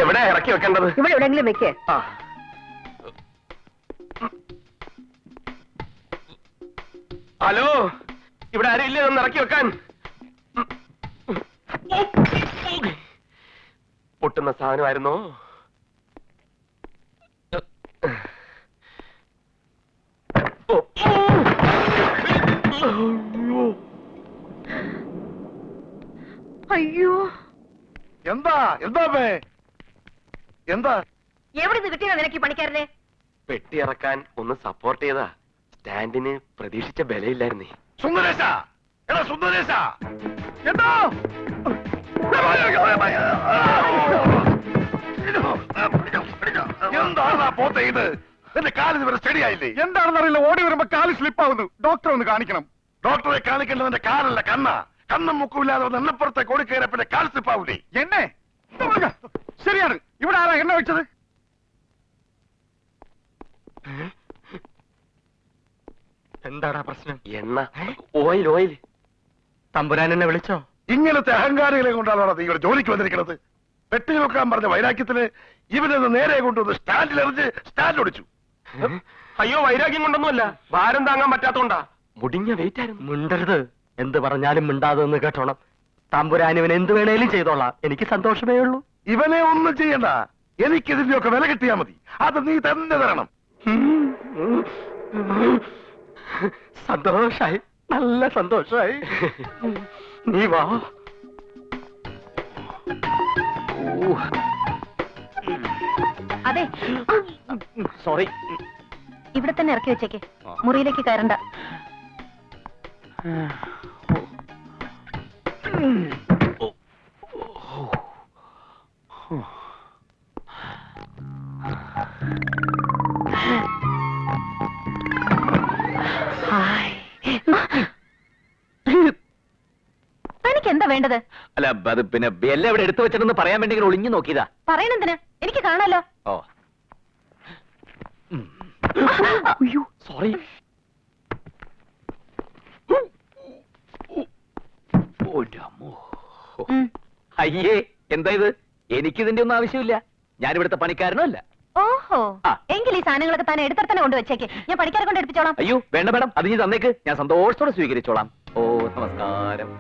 എവിടെ ഇറക്കി വെക്കേണ്ടത്? ഇവിടെ എവിടെയെങ്കിലും വെക്കേ. ഹലോ, ഇവിടെ ആരും ഇല്ലേ ഒന്ന് ഇറക്കി വെക്കാൻ? പൊട്ടുന്ന സാധനമായിരുന്നോ? അയ്യോ, എന്താ എന്താ എന്താ എവിടെ നിന്ന് കിട്ടിയാ നിനക്ക് ഈ പണിക്കാരനെ? പെട്ടി ഇറക്കാൻ ഒന്ന് സപ്പോർട്ട് ചെയ്താ. സ്റ്റാൻഡിന് പ്രതീക്ഷിച്ച ബലയില്ലായിരുന്നേ. സുന്ദരേശ, എടാ സുന്ദരേശ, എന്താ എന്താ പോത്തെ ഇത്? എന്റെ കാല് ഇതുവരെ സ്റ്റഡിയായില്ലേ? എന്താണെന്നറിയില്ല, ഓടി വരുമ്പോ കാല് സ്ലിപ്പാവുന്നു. ഡോക്ടറെ ഒന്ന് കാണിക്കണം. ഡോക്ടറെ കാണിക്കേണ്ടത് എന്റെ കാലല്ല, കണ്ണ. കണ്ണും മുക്കുമില്ലാതെ എണ്ണപ്പുറത്തെ ഓടിക്കയറി പിന്നെ കാല് സ്ലിപ്പാവൂലേ? എന്നെ ശരിയാണ്. ഇവിടെ ആരാ എണ്ണ വെച്ചത്? എന്താടാ പ്രശ്നം? എണ്ണ, ഓയിൽ ഓയിൽ. തമ്പുരാൻ എന്നെ വിളിച്ചോ? ഇങ്ങനത്തെ അഹങ്കാരികളെ കൊണ്ടാണോ നീ ഇവിടെ ജോലിക്ക് വന്നിരിക്കുന്നത്? പെട്ടി വെക്കാൻ പറഞ്ഞ വൈരാഗ്യത്തിന് ഇവനൊന്ന് നേരെ കൊണ്ടുവന്ന് സ്റ്റാൻഡിൽ എറിഞ്ഞ് സ്റ്റാൻഡ് ഒടിച്ചു. അയ്യോ, വൈരാഗ്യം കൊണ്ടൊന്നുമല്ല, ഭാരം താങ്ങാൻ പറ്റാത്തോണ്ടാ. മുടിഞ്ഞ വെയിറ്റ് ആയിരുന്നു. മിണ്ടരുത്. എന്ത് പറഞ്ഞാലും മിണ്ടാതെന്ന് കേട്ടോണം. തമ്പുരാൻ ഇവൻ എന്ത് വേണേലും ചെയ്തോളാം. എനിക്ക് സന്തോഷമേ ഉള്ളൂ. ഇവനെ ഒന്നും ചെയ്യണ്ട, എനിക്കിതിന്റെയൊക്കെ വില കിട്ടിയാ മതി. അത് നീ തന്നെ തരണം. സന്തോഷായി, നല്ല സന്തോഷായി. നീ വാ. അതെ, സോറി. ഇവിടെ തന്നെ ഇറക്കി വെച്ചേക്ക്. മുറിയിലേക്ക് കയറണ്ട. തനിക്ക് എന്താ വേണ്ടത്? അല്ല, അത് പിന്നെ എല്ലാം ഇവിടെ എടുത്തു വെച്ചിട്ടെന്ന് പറയാൻ വേണ്ടി ഇങ്ങനെ ഒളിഞ്ഞു നോക്കിയതാ. പറയണെന്തിന്? എനിക്ക് കാണാലോ. ഓ, സോറി. അയ്യേ, എന്താ ഇത്? എനിക്കിതിന്റെ ഒന്നും ആവശ്യമില്ല. ഞാൻ ഇവിടുത്തെ പണിക്കാരനോ അല്ല. ഓഹോ, എങ്കിൽ ഈ സാധനങ്ങളൊക്കെ തന്നെ എടുത്തന്നെ കൊണ്ട് വെച്ചേക്ക്. ഞാൻ പണിക്കാരെ കൊണ്ട് എടുപ്പിച്ചോളാം. അയ്യോ, വേണ്ട മേഡം, അത് നീ തന്നേക്ക്. ഞാൻ സന്തോഷത്തോടെ സ്വീകരിച്ചോളാം. ഓ, നമസ്കാരം.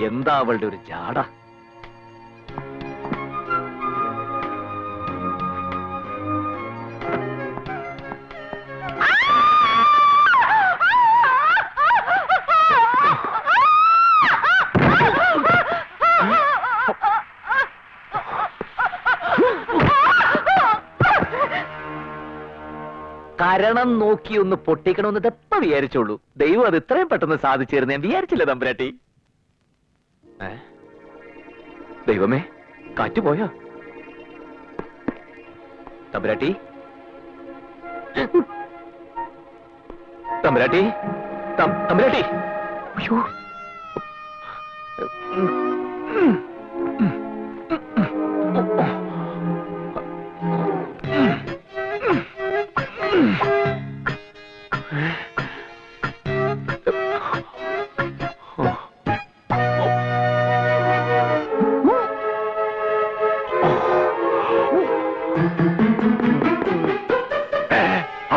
എന്താ അവളുടെ ഒരു ജാട! കരണം നോക്കി ഒന്ന് പൊട്ടിക്കണമെന്ന് എപ്പ വിചാരിച്ചോളൂ. ദൈവം അത് ഇത്രയും പെട്ടെന്ന് സാധിച്ചിരുന്നു ഞാൻ വിചാരിച്ചില്ല തമ്പുരാട്ടി. ദൈവമേ, കാറ്റ് പോയോ? തമ്പുരാട്ടി, തമ്പുരാട്ടി, തമ്പുരാട്ടി. അയ്യോ,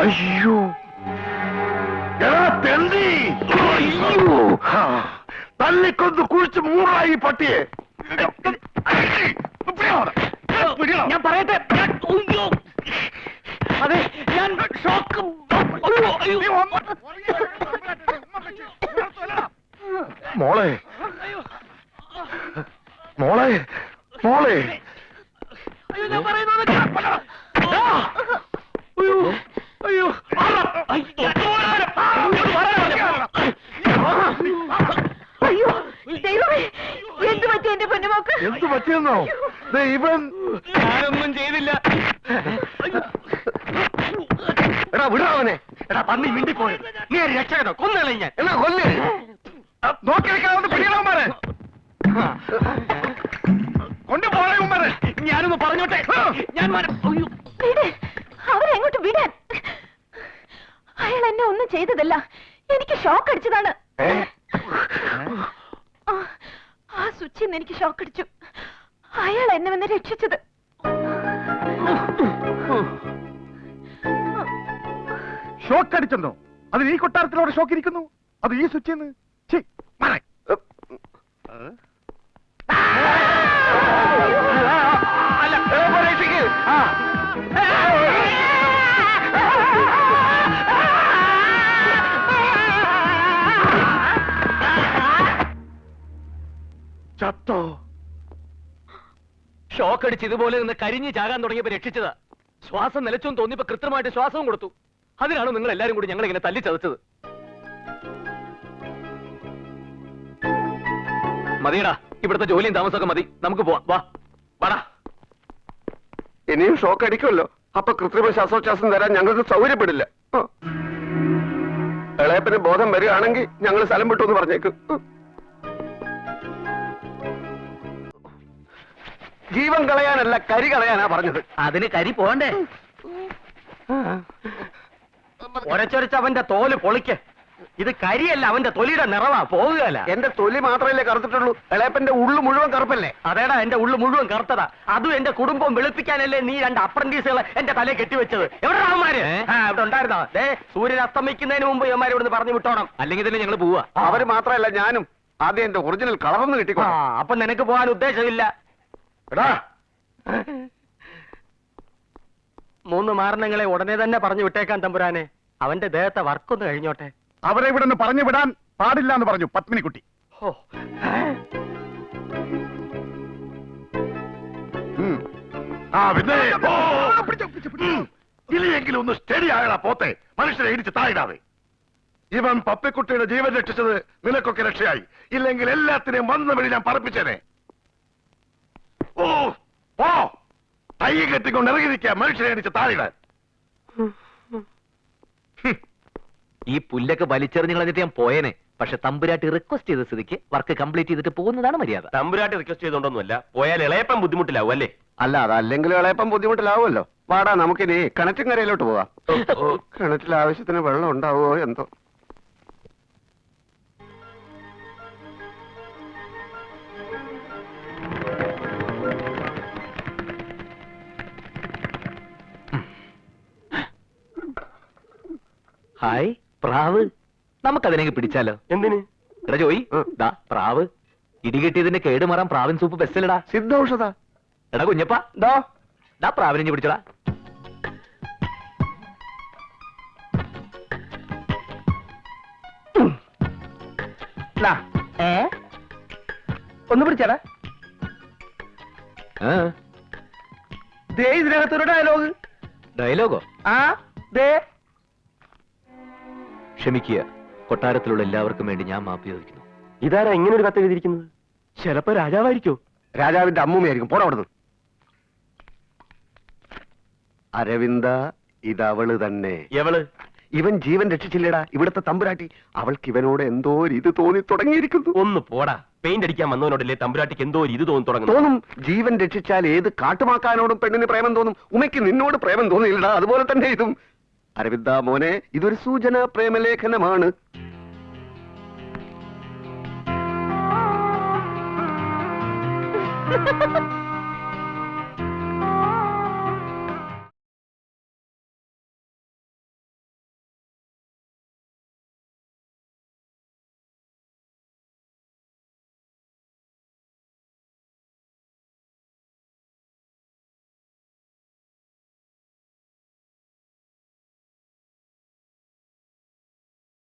അയ്യോ, തെണ്ടി! അയ്യോ, തല്ലിക്കൊന്ന് കുഴിച്ച് മൂറായി പട്ടിയെ. ഞാൻ പറയട്ടെ. അതെ, ഞാൻ ഷോക്ക്. മോളെ, മോളെ, മോളെ. അയ്യോ ദൈവമേ, എന്ത് പറ്റി എന്റെ പൊന്നുമോക്ക്? എന്ത് പറ്റിയെന്നോ? ഇവൻ ഞാനൊന്നും ചെയ്തില്ല. എടാ വിടാവനെ. എടാ പന്നി മിണ്ടിപ്പോയി. നീ ഒരു രക്ഷകനോ? കൊന്നുകളെ ഞാൻ. എന്നാ കൊല്ലേ. നോക്കി വെക്കാവുന്ന പിടികളവന്മാരെ കൊണ്ടുപോയ ഉമ്മരെ. ഞാനൊന്ന് പറഞ്ഞോട്ടെ. ഞാൻ അവരെങ്ങോട്ട് വിടാൻ? അയാൾ എന്നെ ഒന്നും ചെയ്തതല്ല, എനിക്ക് ഷോക്ക് അടിച്ചതാണ്. ആ സ്വിച്ചിൽ നിന്ന് എനിക്ക് ഷോക്ക് അടിച്ചു. അയാൾ എന്നെ വന്ന് രക്ഷിച്ചത്. ഷോക്ക് അടിച്ചെന്നോ? അത് ഈ കൊട്ടാരത്തിലൂടെ ഷോക്ക് ഇരിക്കുന്നു. അത് ഈ സ്വിച്ചിൽ ചത്തോ? ഷോക്ക് അടിച്ച് ഇതുപോലെ നിന്ന് കരിഞ്ഞ് ചാകാൻ തുടങ്ങിയപ്പോ രക്ഷിച്ചതാ. ശ്വാസം നിലച്ചോന്ന് തോന്നിയപ്പോ കൃത്യമായിട്ട് ശ്വാസവും കൊടുത്തു. അതിനാണ് നിങ്ങൾ എല്ലാരും കൂടി ഞങ്ങൾ ഇങ്ങനെ തല്ലി ചതച്ചത്. മതിയടാ, ഇവിടുത്തെ ജോലിയും താമസമൊക്കെ മതി. നമുക്ക് പോവാം. വാ വാടാ. ഇനിയും ഷോക്ക് അടിക്കുമല്ലോ. അപ്പൊ കൃത്രിമ ശ്വാസോച്ഛ്വാസം തരാൻ ഞങ്ങൾക്ക് സൗകര്യപ്പെടില്ല. ഇളയപ്പന് ബോധം വരികയാണെങ്കിൽ ഞങ്ങൾ സ്ഥലം വിട്ടു എന്ന് പറഞ്ഞേക്കും. ജീവൻ കളയാനല്ല, കരി കളയാനാ പറഞ്ഞത്. അതിന് കരി പോണ്ടേ? ഒരച്ചൊരച്ച് അവന്റെ തോല് പൊളിക്ക്. ഇത് കരിയല്ല, അവന്റെ തൊലിയുടെ നിറവാ. പോകുകയല്ല. എന്റെ തൊലി മാത്രമല്ലേ കറുത്തിട്ടുള്ളൂ. ഇളയപ്പന്റെ ഉള്ളു മുഴുവൻ കറുപ്പല്ലേ? അതേടാ, എന്റെ ഉള്ളു മുഴുവൻ കറുത്തതാ. അതും എന്റെ കുടുംബം വെളുപ്പിക്കാനല്ലേ നീ 2 അപ്രന്റീസുകൾ എന്റെ തലയിൽ കെട്ടിവെച്ചത്. എവിടെ അവന്മാര്? ഇവിടെ ഉണ്ടായിരുന്നോ? സൂര്യൻ അസ്തമിക്കുന്നതിന് മുമ്പ് ഇവന്മാരെ ഇവിടുന്ന് പറഞ്ഞു വിട്ടോണം, അല്ലെങ്കിൽ തന്നെ ഞങ്ങൾ പോവാ. അവര് മാത്രമല്ല ഞാനും. ആദ്യം എന്റെ ഒറിജിനൽ കളറൊന്ന് കിട്ടിക്കോ. അപ്പൊ നിനക്ക് പോകാൻ ഉദ്ദേശമില്ല. 3 മാരണങ്ങളെ ഉടനെ തന്നെ പറഞ്ഞു വിട്ടേക്കാൻ തമ്പുരാനെ. അവന്റെ ദേഹത്തെ വർക്കൊന്ന് കഴിഞ്ഞോട്ടെ. അവരെ ഇവിടെ നിന്ന് പറഞ്ഞു വിടാൻ പാടില്ല എന്ന് പറഞ്ഞു പത്മിനിക്കുട്ടി. ഇനിയെങ്കിലും ഒന്ന് സ്റ്റഡി ആയടാ പോത്തെ. മനുഷ്യരെ ഇടിച്ച് തായിടാതെ. ഇവൻ പപ്പിക്കുട്ടിയുടെ ജീവൻ രക്ഷിച്ചത് നിനക്കൊക്കെ രക്ഷയായി. ഇല്ലെങ്കിൽ എല്ലാത്തിനെയും വന്ന വഴി ഞാൻ പറപ്പിച്ചേനെ. ഓ ഓ തൈ കെട്ടിക്കൊണ്ട് ഇറങ്ങിയിരിക്കുക മനുഷ്യരെ ഇടിച്ച് താഴിടാൻ. ഈ പുല്ലൊക്കെ വലിച്ചെറിഞ്ഞ് കളഞ്ഞിട്ട് ഞാൻ പോയേനെ. പക്ഷെ തമ്പുരാട്ടി റിക്വസ്റ്റ് ചെയ്ത സ്ഥിതിക്ക് വർക്ക് കംപ്ലീറ്റ് ചെയ്തിട്ട് പോകുന്നതാണ് മര്യാദ. തമ്പുരാട്ടി റിക്വസ്റ്റ് ചെയ്തോണ്ടൊന്നുമല്ല. പോയാൽ ഇളയപ്പം ബുദ്ധിമുട്ടിലാവും അല്ലേ? അല്ല, അതല്ലെങ്കിൽ ഇളയപ്പം ബുദ്ധിമുട്ടിലാവുമല്ലോ. വാടാ, നമുക്കിനി കിണറ്റിൻകരയിലോട്ട് പോവാം. കിണറ്റിൽ ആവശ്യത്തിന് വെള്ളം ഉണ്ടാവുമോ എന്തോ. ഹായ് പ്രാവ്, നമുക്കതിനെങ്കിൽ പിടിച്ചാലോ? എന്തിന്? എടാ ജോയി, ദാ പ്രാവ്. ഇടികെട്ടിയതിന്റെ കേടുമാറാൻ പ്രാവിൻ സൂപ്പ് ബെസ്റ്റല്ലടാ. സിദ്ധൌഷധ. എടാ കുഞ്ഞപ്പ, ദാ പ്രാവിനെ പിടിച്ചടാ. ഒന്ന് പിടിച്ചടാ. ഇതിനകത്തൊരു ഡയലോഗ്. ഡയലോഗോ? ക്ഷമിക്കുക, കൊട്ടാരത്തിലുള്ള എല്ലാവർക്കും വേണ്ടി ഞാൻ മാപ്പ് ചോദിക്കുന്നു. ഇതാരാ ഇങ്ങനെ ഒരു കത്ത് എഴുതിയിരിക്കുന്നത്? ചിലപ്പോ രാജാവായിരിക്കോ? രാജാവിന്റെ അമ്മൂമ്മയായിരിക്കും. പോടാ അവിടുന്ന്. അരവിന്ദ, ഇതവള് തന്നെ. എവള്? ഇവൻ ജീവൻ രക്ഷിച്ചില്ലേടാ, ഇവിടുത്തെ തമ്പുരാട്ടി. അവൾക്ക് ഇവനോട് എന്തോ ഒരു ഇത് തോന്നി തുടങ്ങിയിരിക്കുന്നു. ഒന്ന് പോടാ. പെയിന്റ് അടിക്കാൻ വന്നവനോടല്ലേ തമ്പുരാട്ടിക്ക് എന്തോ ഒരു ഇത് തോന്നി തുടങ്ങുന്നു. തോന്നും. ജീവൻ രക്ഷിച്ചാൽ ഏത് കാട്ടുമാക്കാനോടും പെണ്ണിന് പ്രേമം തോന്നും. ഉമയ്ക്ക് നിന്നോട് പ്രേമം തോന്നിയില്ലടാ, അതുപോലെ തന്നെ ഇതും. അരവിന്ദ മോനെ, ഇതൊരു സൂചന പ്രേമലേഖനമാണ്.